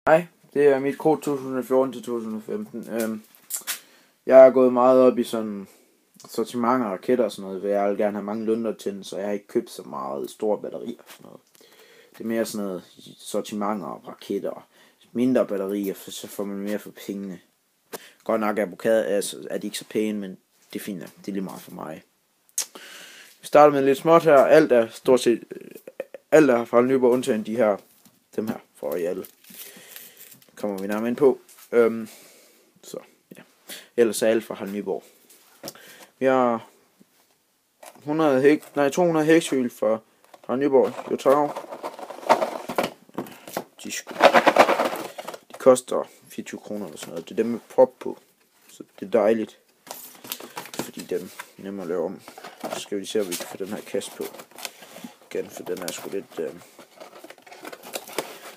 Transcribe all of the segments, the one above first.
Hej, det er mit kort 2014 til 2015. Jeg er gået meget op i sådan sortiment af raketter og sådan noget, for jeg vil gerne have mange lunder til, så jeg har ikke købt så meget store batterier og sådan noget. Det er mere sådan noget sortiment af raketter og mindre batterier, for så får man mere for pengene. Godt nok er de ikke så pæne, men det er fint, det er lige meget for mig. Vi starter med lidt småt her. Alt er stort set alt er fra Nyborg, undtagen dem her for alle. Kommer vi nærmere ind på. Så ja. Ellers er alt fra Harald Nyborg. Vi har 200 hækshjul fra Harald Nyborg. Jotaro. De koster 24 kroner eller sådan noget. Det er dem med prop på. Så det er dejligt. Fordi dem er nemmere at lave om. Så skal vi se, om vi kan få den her kasse på. Igen, for den er sgu lidt...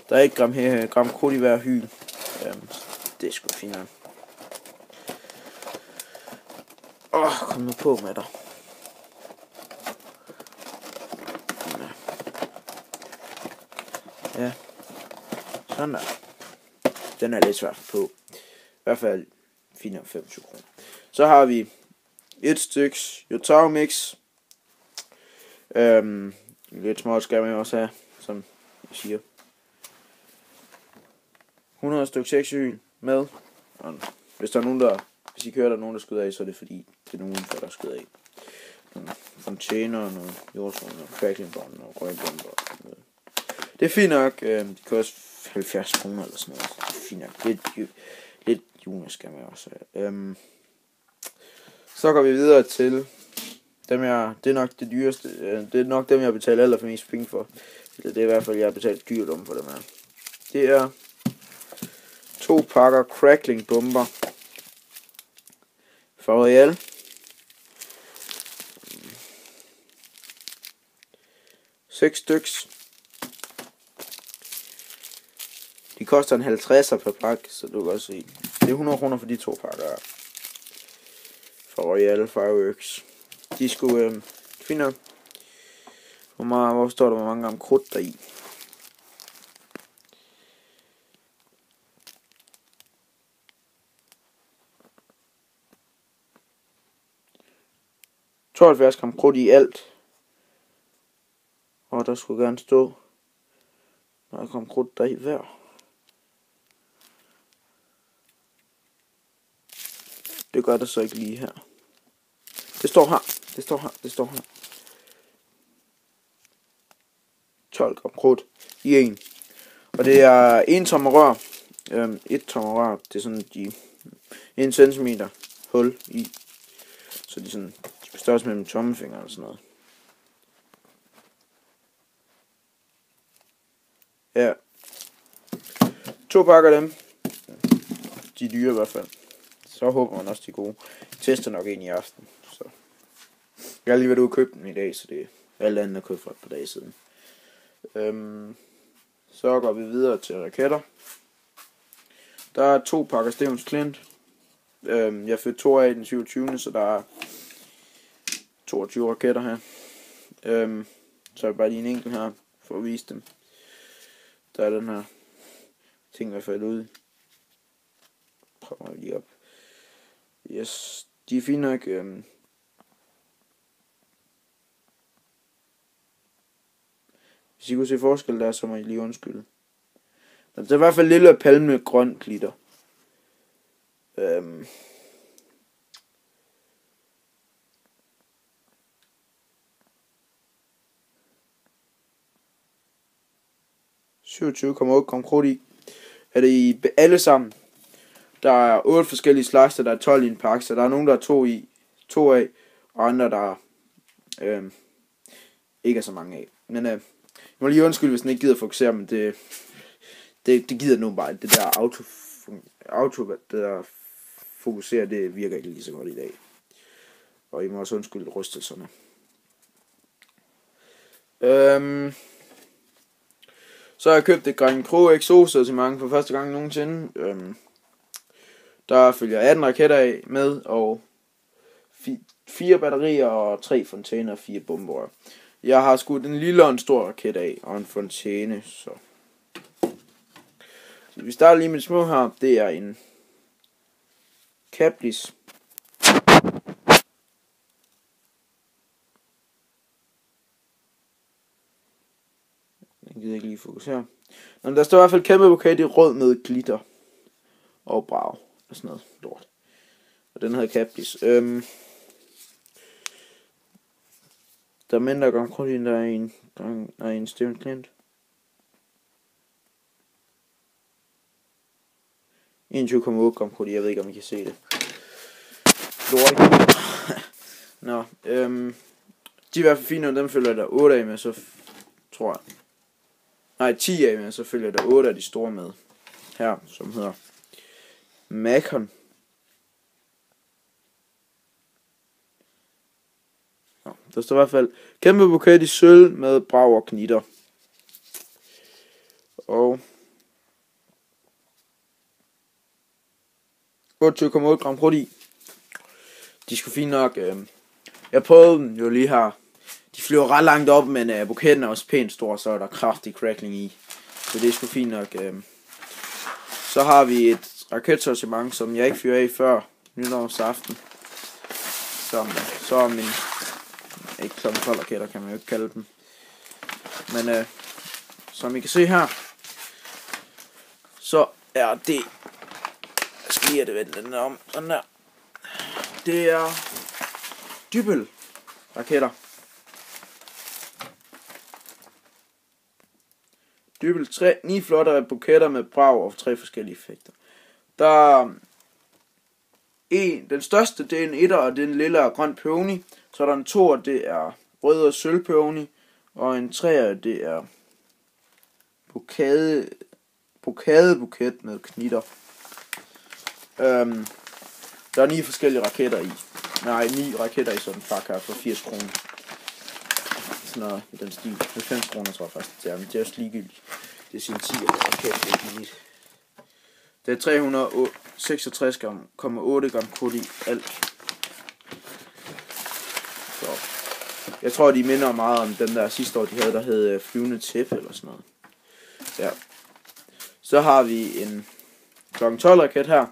Der er 1 gram krudt i hver hyl. Det er sgu fint. Kom nu på med dig. Ja. Sådan der. Den er lidt svær på. I hvert fald fint 25 kroner. Så har vi et styks Yotaro Mix. Lidt småt skal man også have, som jeg siger. 100 stykker sekshyl med. Og hvis I kører der nogen, der skyder af, så er det fordi, det er nogen udenfor, der skyder af. Nogle fontæner, nogle jordstråler, nogle cracklingbombs, nogle røgbomber. Det er fint nok. De koster 70 kroner eller sådan noget. Det er fint nok. Lidt junior skal man også have. Så går vi videre til dem det er nok det dyreste. Det er nok dem, jeg betaler allermest penge for. Eller det er i hvert fald, jeg har betalt dyrt om for dem her. Det er 2 pakker crackling bomber fra Royal. Seks styks. De koster en 50'er per pakke, så du kan også se. Det er 100 kroner for de 2 pakker her. Fra Royal Fireworks. De skulle finde hvor står der hvor mange gram krudt der i. Gram krudt i alt. Og der skulle gerne stå, når der kom krudt der i hver. Det gør det så ikke lige her. Det står her. 12 gram krudt i en. Og det er 1 tomme rør. 1 tomme rør, det er sådan de 1 centimeter hul i. Så de er sådan på størrelse mellem tommelfinger eller sådan noget. Ja. 2 pakker dem. De er dyre i hvert fald. Så håber man også de er gode. Jeg tester nok en i aften. Så. Jeg har lige været ude og købe dem i dag, så det er alt andet at købe for et par dage siden. Så går vi videre til raketter. Der er 2 pakker Stevens Klint. Jeg fik 2 af den 27. Så der er 22 raketter her. Så er bare lige en enkelt her for at vise dem. Der er den her ting, jeg faldt ud. Prøver lige op. Yes, de er fine nok. Hvis I kunne se forskel der, så må I lige undskylde. Der er i hvert fald lille palme grøn glitter. 27,8 gram krudt i. Er det i alle sammen? Der er 8 forskellige slags, der er 12 i en pakke, så der er nogen, der er 2 af, og andre, der ikke er så mange af. Men jeg må lige undskylde, hvis den ikke gider fokusere, men det gider nu bare. Det der auto der fokuserer, det virker ikke lige så godt i dag. Og I må også undskylde rystelserne. Så har jeg købt et Grand Cru exhaust-sortiment for første gang nogensinde. Der følger 18 raketter af med, og 4 batterier og 3 fontæner og 4 bomber. Jeg har skudt en lille og en stor raket af, og en fontæne, så Vi starter lige med de små her. Det er en Caplis. Jeg gider ikke lige fokusere. Men der står i hvert fald kæmpe buket i rød med glitter. Og brag. Og sådan noget lort. Og den hedder Caplis. Der er mindre gang kun der er en Steven Klint. 21,8 gram krudt. Jeg ved ikke om I kan se det. Lort. Nå, de er i hvert fald fine, og dem følger der 8 af med, så tror jeg. Nej, 10 af med, så følger der 8 af de store med. Her, som hedder Macon. Nå, der står i hvert fald kæmpe buket i sølv med brag og knitter. Og 28,8 gram krudt i. De skulle fint nok. Jeg prøvede dem jo lige her. De flyver ret langt op, men buketten er også pænt stor, så er der kraftig crackling i. Så det er sgu fint nok. Så har vi et raketsortiment, som jeg ikke fyrer af før nytårsaften. Så er min ikke kl. 12 raketter, kan man jo ikke kalde dem. Men som I kan se her, så er det... Jeg skal lige have det vendt den om. Sådan der. Det er Dybbøl raketter. Dybbøl 9 flotte buketter med brag og 3 forskellige effekter. Der er den største, det er en etter, og det er en lille og grøn peony. Så er der en 2, det er rød og sølv peony. Og en 3, det er buket med knitter. Der er 9 forskellige raketter i. Nej, 9 raketter i sådan en pakke her for 80 kroner. Sådan noget i den stil. 90 kroner tror jeg faktisk. Det er også ligegyldigt. Det er sin 10 raket, det er billigt. Det er 366,8 gram krudt i alt. Så jeg tror, de minder meget om den der sidste år, de havde, der hed flyvende tæppe eller sådan noget. Ja. Så har vi en kl. 12 raket her.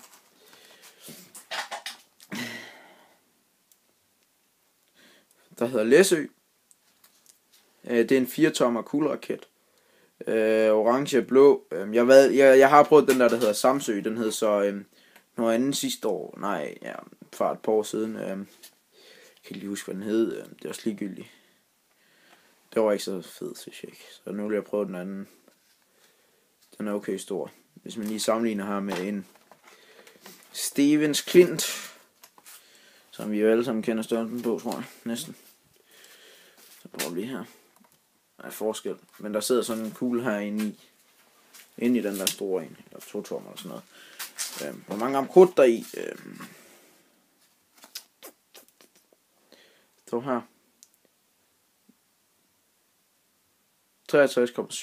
Der hedder Læsø. Det er en 4-tommer kugleraket. Orange og blå. Jeg har prøvet den der hedder Samsø. Den hed så noget andet sidste år. Nej, ja, for et par år siden. Jeg kan ikke lige huske, hvad den hed. Det er også ligegyldigt. Det var ikke så fed, synes jeg ikke. Så nu vil jeg prøve den anden. Den er okay stor. Hvis man lige sammenligner her med en Steven Klint, som vi jo alle sammen kender størrelsen på, tror jeg. Næsten. Så prøver vi lige her. Der er forskel. Men der sidder sådan en kugle herinde i den der store en. Eller 2 tommer eller sådan noget. Hvor mange gram krudt der i? Så her.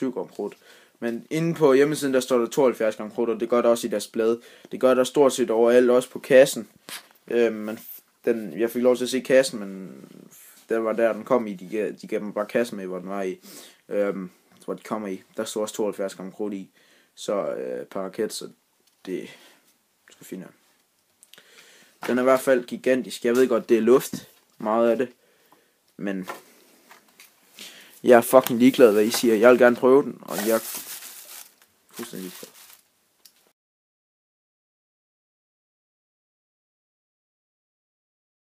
63,7 gram krudt. Men inde på hjemmesiden der står der 72 gram krudt, og det gør der også i deres blade. Det gør der stort set overalt, også på kassen. Jeg fik lov til at se kassen, men det var der den kom i. De gav mig bare kassen med, hvor den var i. Hvor de kommer i. Der stod også 72 gram krudt i. Så par raket, så det skal fint. Den er i hvert fald gigantisk. Jeg ved godt, det er luft. Meget af det. Men jeg er fucking ligeglad, hvad I siger. Jeg vil gerne prøve den, og jeg er fuldstændig ligeglad.